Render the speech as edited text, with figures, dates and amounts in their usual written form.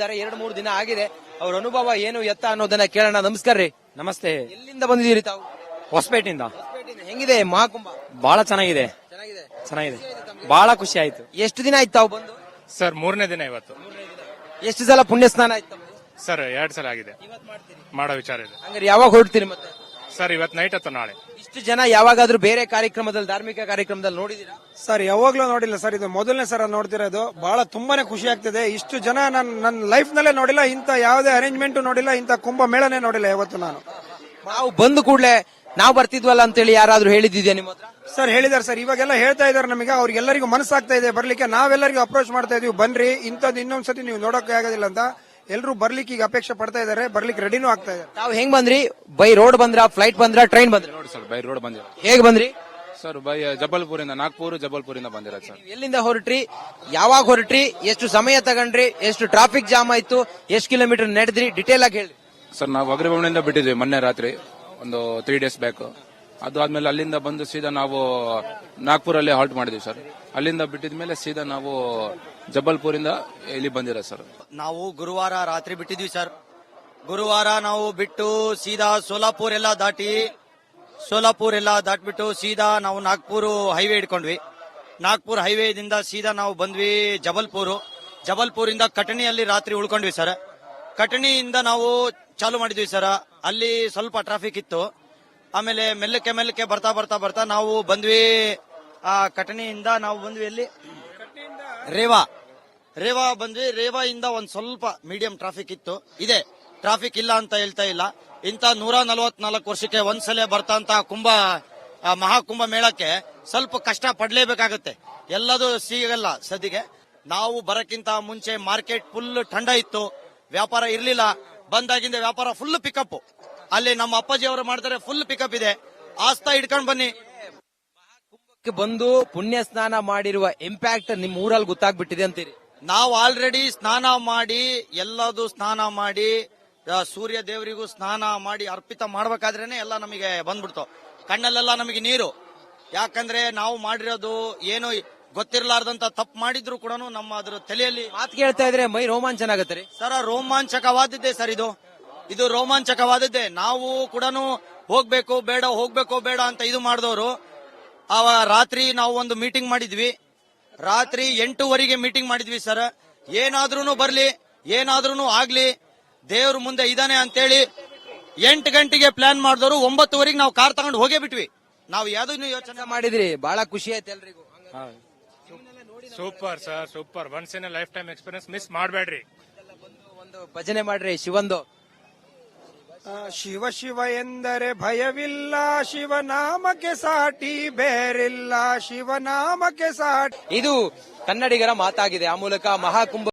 2-3 ದಿನ ಆಗಿದೆ. ಅವ್ರ ಅನುಭವ ಏನು ಎತ್ತ ಅನ್ನೋದನ್ನ ಕೇಳೋಣ. ನಮಸ್ಕಾರ ರೀ. ನಮಸ್ತೆ. ಎಲ್ಲಿಂದ ಬಂದಿದ್ದೀರಿ ತಾವು? ಹೊಸಪೇಟೆಯಿಂದ. ಹೆಂಗಿದೆ ಮಹಾಕುಂಭ? ಬಹಳ ಚೆನ್ನಾಗಿದೆ. ಚೆನ್ನಾಗಿದೆ, ಬಹಳ ಖುಷಿ ಆಯ್ತು. ಎಷ್ಟು ದಿನ ಆಯ್ತು ತಾವು ಬಂದು? ಸರ್ 3ನೇ ದಿನ ಇವತ್ತು. ಎಷ್ಟು ಸಲ ಪುಣ್ಯ ಸ್ನಾನ ಆಯ್ತು? ಸರ್ 2 ಸಲ ಆಗಿದೆ. ಮಾಡೋ ವಿಚಾರ ಇದೆ. ಹಂಗಾರೆ ಯಾವಾಗ ಹೊರಡ್ತೀರಿ ಮತ್ತೆ? ಸರ್ ಇವತ್ತು ನೈಟ್ ಅಥವಾ ನಾಳೆ. ಇಷ್ಟು ಜನ ಯಾವಾಗಾದ್ರೂ ಬೇರೆ ಕಾರ್ಯಕ್ರಮದಲ್ಲಿ, ಧಾರ್ಮಿಕ ಕಾರ್ಯಕ್ರಮದಲ್ಲಿ ನೋಡಿದೀರಾ? ಸರ್ ಯಾವಾಗ್ಲೂ ನೋಡಿಲ್ಲ ಸರ್, ಇದು ಮೊದಲನೇ ಸಲ ನೋಡ್ತಿರೋದು. ಬಹಳ ತುಂಬಾನೇ ಖುಷಿ ಆಗ್ತಿದೆ. ಇಷ್ಟು ಜನ ನನ್ನ ಲೈಫ್ ನಲ್ಲೇ ನೋಡಿಲ್ಲ, ಇಂತ ಯಾವುದೇ ಅರೇಂಜ್ಮೆಂಟ್ ನೋಡಿಲ್ಲ, ಇಂತ ಕುಂಭ ಮೇಳನೇ ನೋಡಿಲ್ಲ ಯಾವತ್ತು ನಾನು. ನಾವು ಬಂದು ಕೂಡಲೇ ನಾವು ಬರ್ತಿದ್ವಲ್ಲ ಅಂತೇಳಿ ಯಾರಾದ್ರೂ ಹೇಳಿದ್ಯಾ ನಿಮ್ಮ ಹತ್ರ? ಸರ್ ಹೇಳಿದಾರೆ ಸರ್, ಇವಾಗೆಲ್ಲ ಹೇಳ್ತಾ ಇದಾರೆ ನಮಗೆ. ಅವ್ರಿಗೆಲ್ಲರಿಗೂ ಮನಸ್ಸಾಗ್ತಾ ಇದೆ ಬರ್ಲಿಕ್ಕೆ. ನಾವೆಲ್ಲರಿಗೂ ಅಪ್ರೋಚ್ ಮಾಡ್ತಾ ಇದೀವಿ, ಬನ್ರಿ ಇಂಥದ್ದು ಇನ್ನೊಂದ್ಸತಿ ನೀವು ನೋಡೋಕೆ ಆಗೋದಿಲ್ಲ ಅಂತ. ಎಲ್ಲರೂ ಬರ್ಲಿಕ್ಕೆ ಈಗ ಅಪೇಕ್ಷೆ ಪಡ್ತಾ ಇದಾರೆ, ಬರ್ಲಿಕ್ಕೆ ರೆಡಿನೂ ಆಗ್ತಾ ಇದಾರೆ. ತಾವು ಹೆಂಗ್ ಬಂದ್ರಿ? ಬೈ ರೋಡ್ ಬಂದ್ರ, ಫ್ಲೈಟ್ ಬಂದ್ರ, ಟ್ರೈನ್ ಬಂದ್ರ? ನೋಡಿ ಸರ್, ಬೈ ರೋಡ್ ಬಂದಿರ. ಹೇಗ್ ಬಂದ್ರಿ ಸರ್? ಬೈ ಜಬಲ್ಪುರಿಂದ, ನಾಗ್ಪುರ್ ಜಬಲ್ಪುರಿಂದ ಬಂದಿರೋದು ಸರ್. ಎಲ್ಲಿಂದ ಹೊರಟ್ರಿ? ಯಾವಾಗ ಹೊರಟ್ರಿ? ಎಷ್ಟು ಸಮಯ ತಗೊಂಡ್ರಿ? ಎಷ್ಟು ಟ್ರಾಫಿಕ್ ಜಾಮ್ ಆಯ್ತು? ಎಷ್ಟು ಕಿಲೋಮೀಟರ್ ನಡೆದ್ರಿ? ಡಿಟೇಲ್ ಆಗಿ ಹೇಳಿ ಸರ್. ನಾವು ಅಗ್ರಿಭವನದಿಂದ ಬಿಟ್ಟಿದ್ವಿ ಮೊನ್ನೆ ರಾತ್ರಿ, ಒಂದು 3 ಡೇಸ್ ಬ್ಯಾಕ್. ಅದು ಆದ್ಮೇಲೆ ಅಲ್ಲಿಂದ ಬಂದು ಸೀದಾ ನಾವು ನಾಗ್ಪುರಲ್ಲಿ ಹಾಲ್ಟ್ ಮಾಡಿದ್ವಿ ಸರ್. ಅಲ್ಲಿಂದ ಬಿಟ್ಟಿದ್ಮೇಲೆ ಸೀದಾ ನಾವು ಜಬಲ್ಪುರಿಂದ ಇಲ್ಲಿ ಬಂದಿರೋ ಸರ್. ನಾವು ಗುರುವಾರ ರಾತ್ರಿ ಬಿಟ್ಟಿದ್ವಿ ಸರ್. ಗುರುವಾರ ನಾವು ಬಿಟ್ಟು ಸೀದಾ ಸೋಲಾಪುರ್ ಎಲ್ಲ ದಾಟ್ಬಿಟ್ಟು ಸೀದಾ ನಾವು ನಾಗ್ಪುರ್ ಹೈವೇ ಹಿಡ್ಕೊಂಡ್ವಿ. ನಾಗ್ಪುರ್ ಹೈವೇದಿಂದ ಸೀದಾ ನಾವು ಬಂದ್ವಿ ಜಬಲ್ಪುರಿಂದ ಕಟಣಿಯಲ್ಲಿ ರಾತ್ರಿ ಉಳ್ಕೊಂಡ್ವಿ ಸರ್. ಕಟಣಿಯಿಂದ ನಾವು ಚಾಲು ಮಾಡಿದ್ವಿ ಸರ್. ಅಲ್ಲಿ ಸ್ವಲ್ಪ ಟ್ರಾಫಿಕ್ ಇತ್ತು. ಆಮೇಲೆ ಮೆಲ್ಲಕ್ಕೆ ಬರ್ತಾ ನಾವು ಬಂದ್ವಿ. ಕಟಣಿಯಿಂದ ನಾವು ಬಂದ್ವಿ ಎಲ್ಲಿ? ರೇವಾ ಬಂದ್ವಿ. ರೇವಾಯಿಂದ ಒಂದ್ ಸ್ವಲ್ಪ ಮೀಡಿಯಂ ಟ್ರಾಫಿಕ್ ಇತ್ತು. ಇದೆ, ಟ್ರಾಫಿಕ್ ಇಲ್ಲ ಅಂತ ಹೇಳ್ತಾ ಇಲ್ಲ. ಇಂತ 144 ವರ್ಷಕ್ಕೆ ಒಂದ್ಸಲ ಬರ್ತಂತ ಮಹಾಕುಂಭ ಮೇಳಕ್ಕೆ ಸ್ವಲ್ಪ ಕಷ್ಟ ಪಡ್ಲೇಬೇಕಾಗತ್ತೆ. ಎಲ್ಲದೂ ಸಿಗಲ್ಲ ಸದ್ಯಗೆ. ನಾವು ಬರಕ್ಕಿಂತ ಮುಂಚೆ ಮಾರ್ಕೆಟ್ ಫುಲ್ ಥಂಡ ಇತ್ತು, ವ್ಯಾಪಾರ ಇರ್ಲಿಲ್ಲ. ಬಂದಾಗಿಂದ ವ್ಯಾಪಾರ ಫುಲ್ ಪಿಕಪ್. ಅಲ್ಲಿ ನಮ್ಮ ಅಪ್ಪಾಜಿ ಅವರು ಮಾಡ್ತಾರೆ, ಫುಲ್ ಪಿಕಪ್ ಇದೆ. ಆಸ್ತಾ ಇಟ್ಕೊಂಡ್ ಬನ್ನಿ. ಬಂದು ಪುಣ್ಯ ಸ್ನಾನ ಮಾಡಿರುವ ಇಂಪ್ಯಾಕ್ಟ್ ನಿಮ್ ಊರಲ್ಲಿ ಗೊತ್ತಾಗ್ಬಿಟ್ಟಿದೆ ಅಂತೀರಿ? ನಾವು ಆಲ್ರೆಡಿ ಸ್ನಾನ ಮಾಡಿ, ಎಲ್ಲದೂ ಸ್ನಾನ ಮಾಡಿ, ಸೂರ್ಯ ದೇವರಿಗೂ ಸ್ನಾನ ಮಾಡಿ ಅರ್ಪಿತ ಮಾಡ್ಬೇಕಾದ್ರೇನೆ ಎಲ್ಲ ನಮಗೆ ಬಂದ್ಬಿಡ್ತು. ಕಣ್ಣಲ್ಲೆಲ್ಲ ನಮಗೆ ನೀರು. ಯಾಕಂದ್ರೆ ನಾವು ಮಾಡಿರೋದು ಏನು ಗೊತ್ತಿರಲಾರ್ದಂತ ತಪ್ಪು ಮಾಡಿದ್ರು ಕೂಡ ನಮ್ಮ ಅದ್ರ ತಲೆಯಲ್ಲಿ ಮಾತು ಕೇಳ್ತಾ ಇದ್ರೆ ಮೈ ರೋಮಾಂಚನ ಆಗತ್ತೆ ರೀ ಸರ್. ರೋಮಾಂಚಕವಾದದ್ದೇ ಸರ್, ಇದು ರೋಮಾಂಚಕವಾದದ್ದೇ. ನಾವು ಕೂಡ ಹೋಗ್ಬೇಕು ಬೇಡ ಅಂತ ಇದು ಮಾಡಿದವರು. ರಾತ್ರಿ ನಾವು ಒಂದು ಮೀಟಿಂಗ್ ಮಾಡಿದ್ವಿ. ರಾತ್ರಿ 8:00 ಮೀಟಿಂಗ್ ಮಾಡಿದ್ವಿ ಸರ್. ಏನಾದ್ರೂ ಬರ್ಲಿ, ಏನಾದ್ರೂ ಆಗ್ಲಿ, ದೇವ್ರ ಮುಂದೆ ಇದಾನೆ ಅಂತೇಳಿ 8 ಗಂಟೆಗೆ ಪ್ಲಾನ್ ಮಾಡಿದವರು 9:00 ನಾವು ಕಾರ್ ತಗೊಂಡು ಹೋಗೇ ಬಿಟ್ವಿ. ನಾವು ಯಾವ್ದನ್ನು ಯೋಚನೆ ಮಾಡಿದ್ರಿ. ಬಹಳ ಖುಷಿ ಆಯ್ತು ಎಲ್ರಿಗೂ. Super sir, super. Once in life time experience miss ಮಾಡಬೇಡ್ರಿ. ಒಂದು ಭಜನೆ ಮಾಡ್ರಿ ಶಿವಂದು. ಶಿವ ಶಿವ ಎಂದರೆ ಭಯವಿಲ್ಲ, ಶಿವನಾಮಕ್ಕೆ ಸಾಟಿ ಬೇರಿಲ್ಲ, ಶಿವನಾಮಕ್ಕೆ ಸಾಟಿ. ಇದು ಕನ್ನಡಿಗರ ಮಾತಾಗಿದೆ. ಆ ಮೂಲಕ ಮಹಾಕುಂಭ